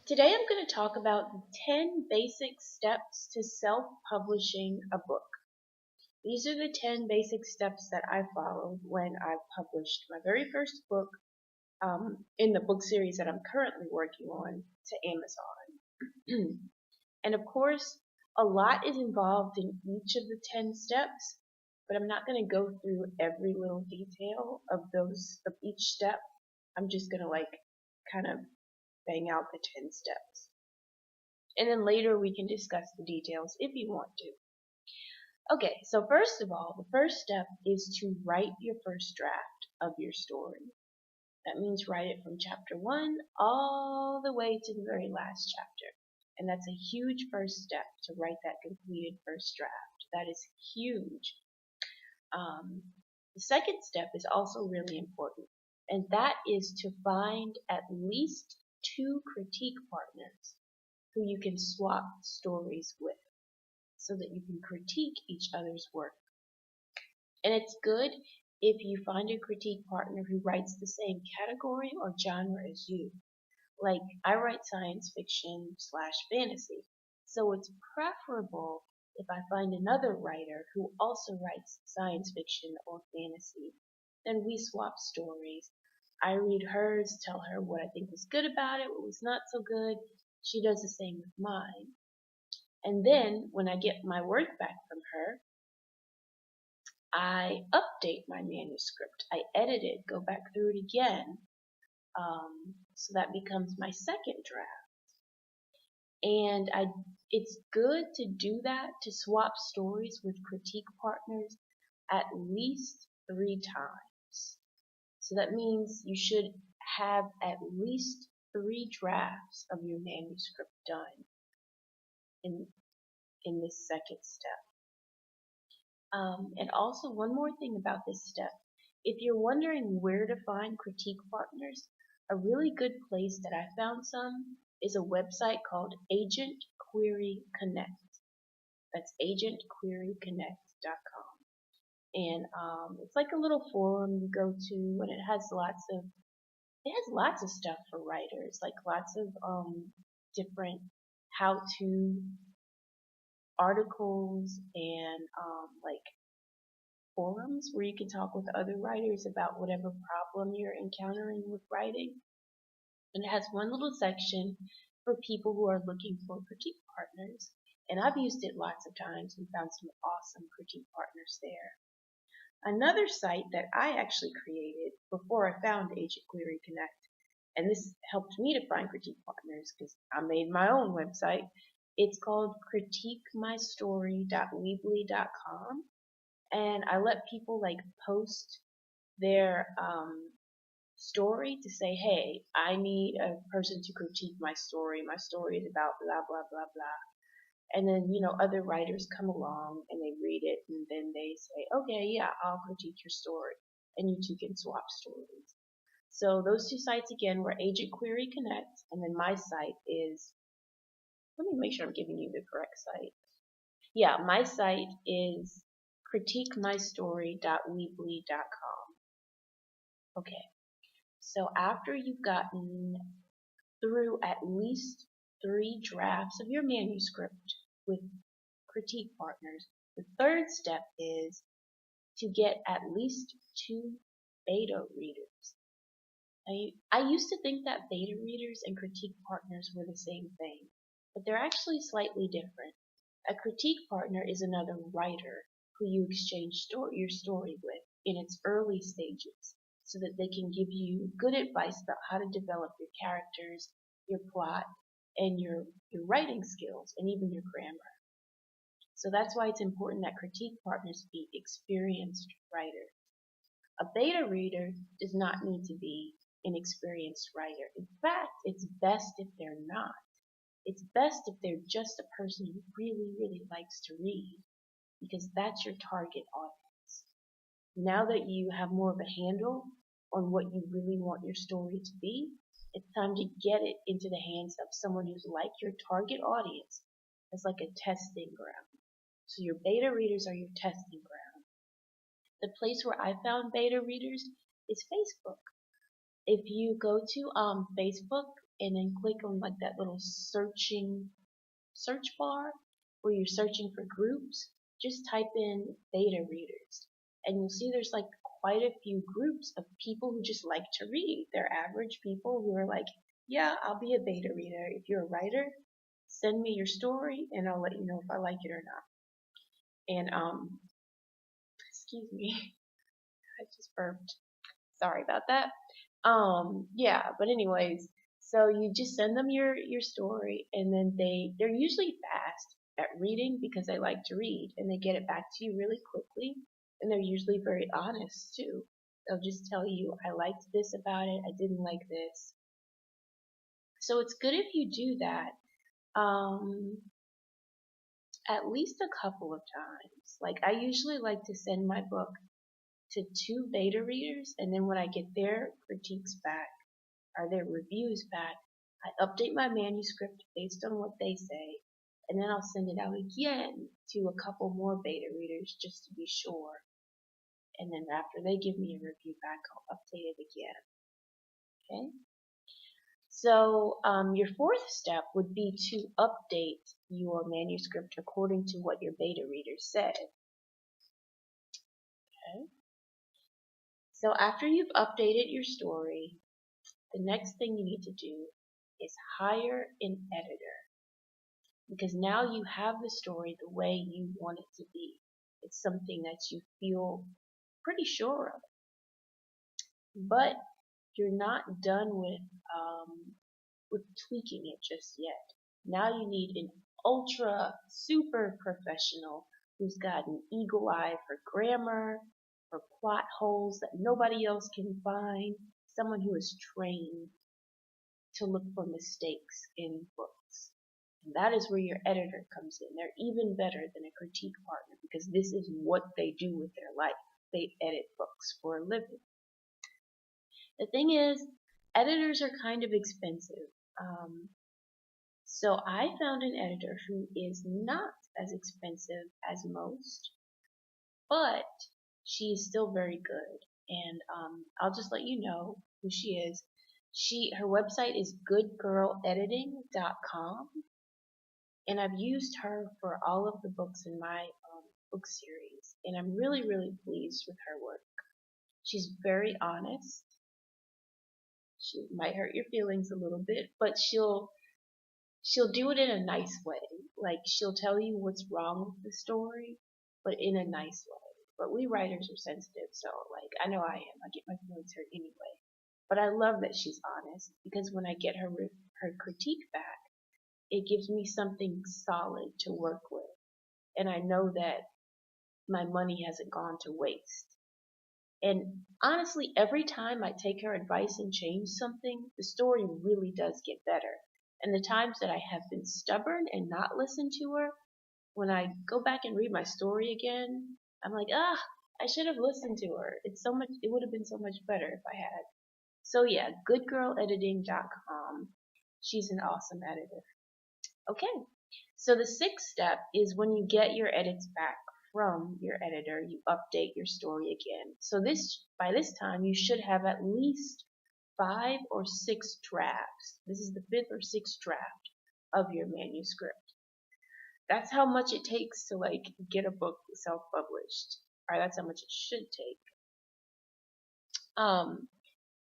Today I'm going to talk about the 10 basic steps to self-publishing a book. These are the 10 basic steps that I followed when I published my very first book in the book series that I'm currently working on to Amazon. And of course, a lot is involved in each of the 10 steps, but I'm not going to go through every little detail of each step. I'm just going to kind of bang out the 10 steps. And then later we can discuss the details if you want to. Okay, so first of all, the first step is to write your first draft of your story. That means write it from chapter 1 all the way to the very last chapter. And that's a huge first step to write that completed first draft. That is huge. The second step is also really important, and that is to find at least 2 critique partners who you can swap stories with so that you can critique each other's work. And it's good if you find a critique partner who writes the same category or genre as you. Like, I write science fiction / fantasy, so it's preferable if I find another writer who also writes science fiction or fantasy. Then we swap stories. I read hers, tell her what I think was good about it, what was not so good. She does the same with mine. And then when I get my work back from her, I update my manuscript. I edit it, go back through it again. So that becomes my second draft. And it's good to do that, to swap stories with critique partners at least 3 times. So that means you should have at least 3 drafts of your manuscript done in this second step. And also one more thing about this step. If you're wondering where to find critique partners, a really good place that I found some is a website called Agent Query Connect. That's agentqueryconnect.com. And it's like a little forum you go to, and it has lots of stuff for writers, like lots of different how-to articles and like forums where you can talk with other writers about whatever problem you're encountering with writing. And it has one little section for people who are looking for critique partners. And I've used it lots of times and found some awesome critique partners there. Another site that I actually created before I found Agent Query Connect, and this helped me to find critique partners because I made my own website. It's called critiquemystory.weebly.com, and I let people post their story to say, hey, I need a person to critique my story. My story is about blah, blah, blah, blah. And then, other writers come along and they read it and then they say, okay, yeah, I'll critique your story. And you two can swap stories. So those 2 sites again were Agent Query Connect, and then my site is, let me make sure I'm giving you the correct site. Yeah, my site is critiquemystory.weebly.com. Okay, so after you've gotten through at least 3 drafts of your manuscript with critique partners, the third step is to get at least 2 beta readers. I used to think that beta readers and critique partners were the same thing, but they're actually slightly different. A critique partner is another writer who you exchange your story with in its early stages so that they can give you good advice about how to develop your characters, your plot, and your writing skills, and even your grammar. So that's why it's important that critique partners be experienced writers. A beta reader does not need to be an experienced writer. In fact, it's best if they're not. It's best if they're just a person who really, really likes to read, because that's your target audience. Now that you have more of a handle on what you really want your story to be, it's time to get it into the hands of someone who's like your target audience as like a testing ground. So your beta readers are your testing ground. The place where I found beta readers is Facebook. If you go to Facebook and then click on like that little search bar where you're searching for groups, just type in beta readers and you'll see there's like quite a few groups of people who just like to read. They're average people who are like, yeah, I'll be a beta reader. If you're a writer, send me your story and I'll let you know if I like it or not. And excuse me, I just burped. Sorry about that. Yeah, but anyways, so you just send them your story and then they're usually fast at reading because they like to read and they get it back to you really quickly and they're usually very honest too. They'll just tell you, I liked this about it, I didn't like this. So it's good if you do that at least a couple of times. Like I usually like to send my book to 2 beta readers and then when I get their critiques back or their reviews back, I update my manuscript based on what they say, and then I'll send it out again to a couple more beta readers just to be sure. And then after they give me a review back, I'll update it again. Okay? So your 4th step would be to update your manuscript according to what your beta readers said. Okay? So after you've updated your story, the next thing you need to do is hire an editor. Because now you have the story the way you want it to be. It's something that you feel pretty sure of. But you're not done with tweaking it just yet. Now you need an ultra super professional who's got an eagle eye for grammar, for plot holes that nobody else can find, someone who is trained to look for mistakes in books. And that is where your editor comes in. They're even better than a critique partner because this is what they do with their life. They edit books for a living. The thing is, editors are kind of expensive. So I found an editor who is not as expensive as most, but she is still very good. And I'll just let you know who she is. Her website is goodgirlediting.com. And I've used her for all of the books in my book series, and I'm really, really pleased with her work. She's very honest. She might hurt your feelings a little bit, but she'll do it in a nice way. Like she'll tell you what's wrong with the story, but in a nice way. But we writers are sensitive, so like I know I am. I get my feelings hurt anyway. But I love that she's honest because when I get her critique back, it gives me something solid to work with. And I know that my money hasn't gone to waste. And honestly, every time I take her advice and change something, the story really does get better. And the times that I have been stubborn and not listened to her, when I go back and read my story again, I'm like, I should have listened to her. It would have been so much better if I had. So yeah, goodgirlediting.com. She's an awesome editor. Okay, so the 6th step is when you get your edits back from your editor, you update your story again. So by this time, you should have at least 5 or 6 drafts. This is the 5th or 6th draft of your manuscript. That's how much it takes to like get a book self-published. Or that's how much it should take.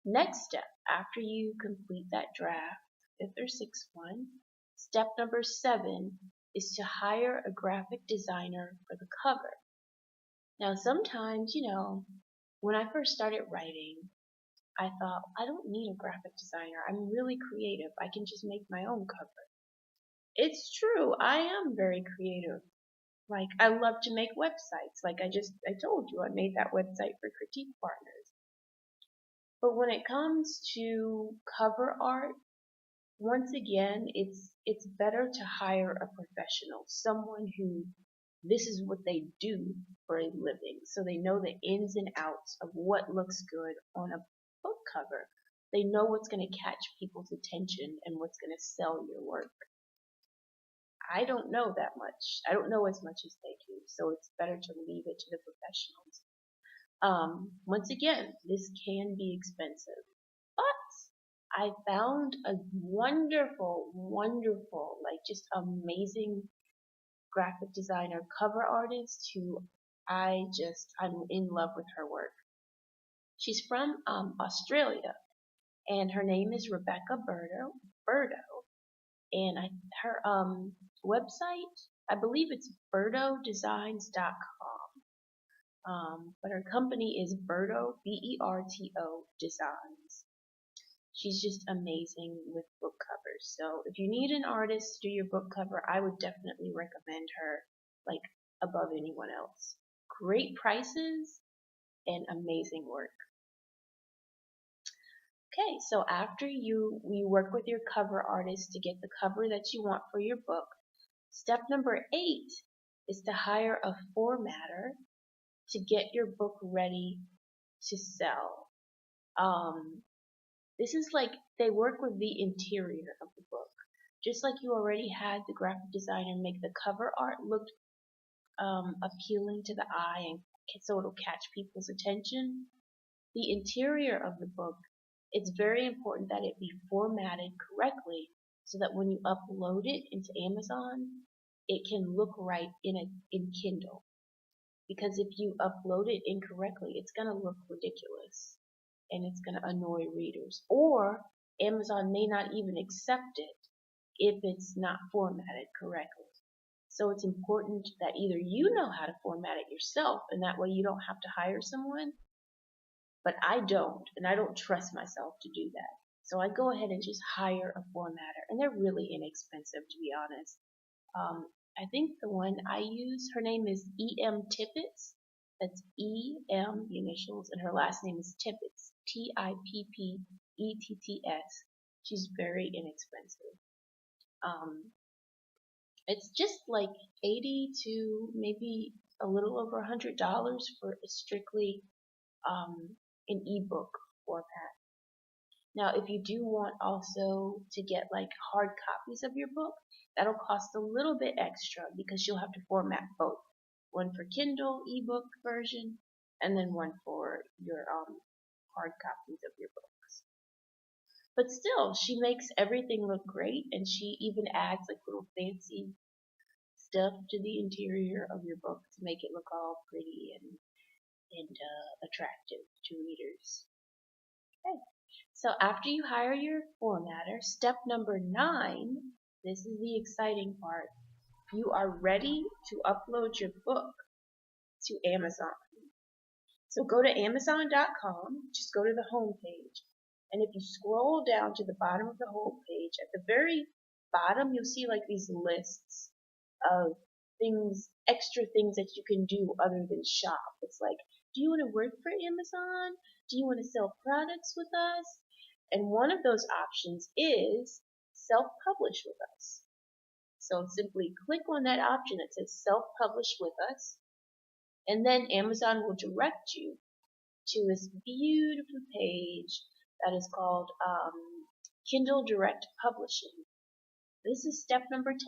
Next step, after you complete that draft, 5th or 6th one, step number 7 is to hire a graphic designer for the cover. Now sometimes, when I first started writing, I thought, I don't need a graphic designer. I'm really creative. I can just make my own cover. It's true. I am very creative. Like, I love to make websites. Like I told you, I made that website for Critique Partners. But when it comes to cover art, once again, it's better to hire a professional, someone who this is what they do for a living, so they know the ins and outs of what looks good on a book cover. They know what's going to catch people's attention and what's going to sell your work. I don't know that much. I don't know as much as they do, so it's better to leave it to the professionals. Once again, this can be expensive, but I found a wonderful, wonderful, like just amazing graphic designer, cover artist who I'm in love with her work. She's from Australia, and her name is Rebecca Burdo, and her website, I believe it's burdodesigns.com. But her company is Berto, Berto Designs. She's just amazing with book covers. So if you need an artist to do your book cover, I would definitely recommend her, like, above anyone else. Great prices and amazing work. Okay, so after you work with your cover artist to get the cover that you want for your book, step number 8 is to hire a formatter to get your book ready to sell. This is like they work with the interior of the book. Just like you already had the graphic designer make the cover art look appealing to the eye and so it'll catch people's attention, the interior of the book, it's very important that it be formatted correctly so that when you upload it into Amazon, it can look right in Kindle. Because if you upload it incorrectly, it's going to look ridiculous and it's going to annoy readers. Or Amazon may not even accept it if it's not formatted correctly. So it's important that either you know how to format it yourself, and that way you don't have to hire someone. But I don't, and I don't trust myself to do that. So I go ahead and just hire a formatter, and they're really inexpensive, to be honest. I think the one I use, her name is E.M. Tippetts. That's E.M. the initials, and her last name is Tippetts. Tippetts. She's very inexpensive. It's just like $80 to maybe a little over $100 for strictly an ebook format. Now, if you do want also to get like hard copies of your book, that'll cost a little bit extra because you'll have to format both. One for Kindle ebook version and then one for your hard copies of your books. But still, she makes everything look great, and she even adds like little fancy stuff to the interior of your book to make it look all pretty and attractive to readers. Okay. So after you hire your formatter, step number 9, this is the exciting part. You are ready to upload your book to Amazon. So go to Amazon.com, just go to the home page, and if you scroll down to the bottom of the home page, at the very bottom you'll see like these lists of things, extra things that you can do other than shop. It's like, do you want to work for Amazon? Do you want to sell products with us? And one of those options is self-publish with us. So simply click on that option that says self-publish with us, and then Amazon will direct you to this beautiful page that is called Kindle Direct Publishing. This is step number 10.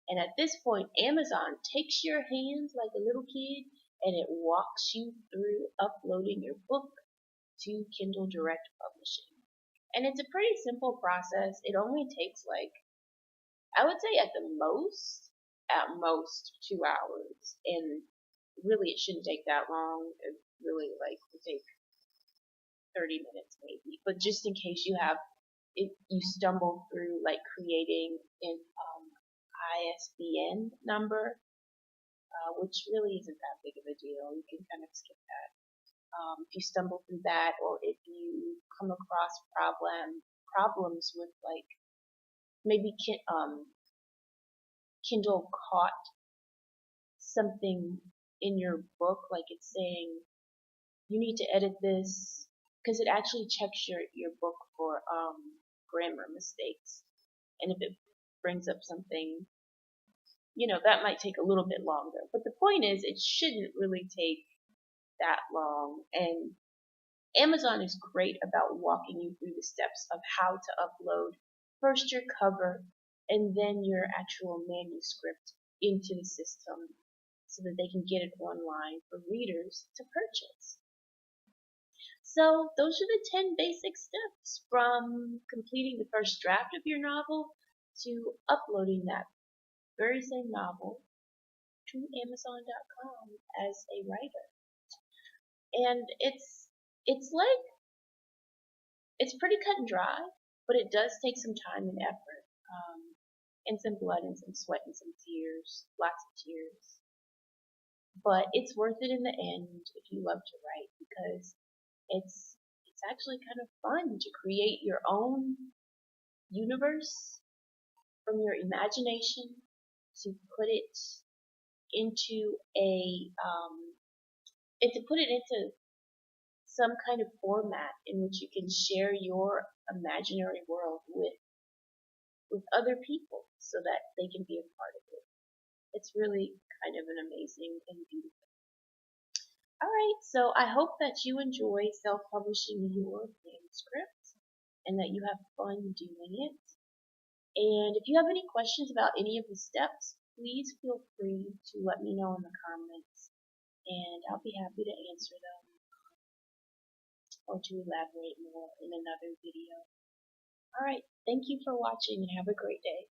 And at this point, Amazon takes your hands like a little kid and it walks you through uploading your book to Kindle Direct Publishing. And it's a pretty simple process. It only takes like, I would say at most 2 hours. And really it shouldn't take that long. It really like would take 30 minutes maybe. But just in case you have, if you stumble through like creating an ISBN number, which really isn't that big of a deal. You can kind of skip that. If you stumble through that, or if you come across problems with like maybe Kindle caught something in your book, like it's saying you need to edit this, because it actually checks your book for grammar mistakes, and if it brings up something, that might take a little bit longer. But the point is, it shouldn't really take that long. And Amazon is great about walking you through the steps of how to upload first your cover and then your actual manuscript into the system so that they can get it online for readers to purchase. So those are the 10 basic steps from completing the first draft of your novel to uploading that very same novel to Amazon.com as a writer. And it's pretty cut and dry, but it does take some time and effort, and some blood and some sweat and some tears, lots of tears. But it's worth it in the end if you love to write, because it's actually kind of fun to create your own universe from your imagination, to put it into and to put it into some kind of format in which you can share your imaginary world with other people so that they can be a part of it. It's really kind of an amazing and beautiful. Alright, so I hope that you enjoy self-publishing your manuscript and that you have fun doing it. And if you have any questions about any of the steps, please feel free to let me know in the comments, and I'll be happy to answer them or to elaborate more in another video. Alright, thank you for watching and have a great day.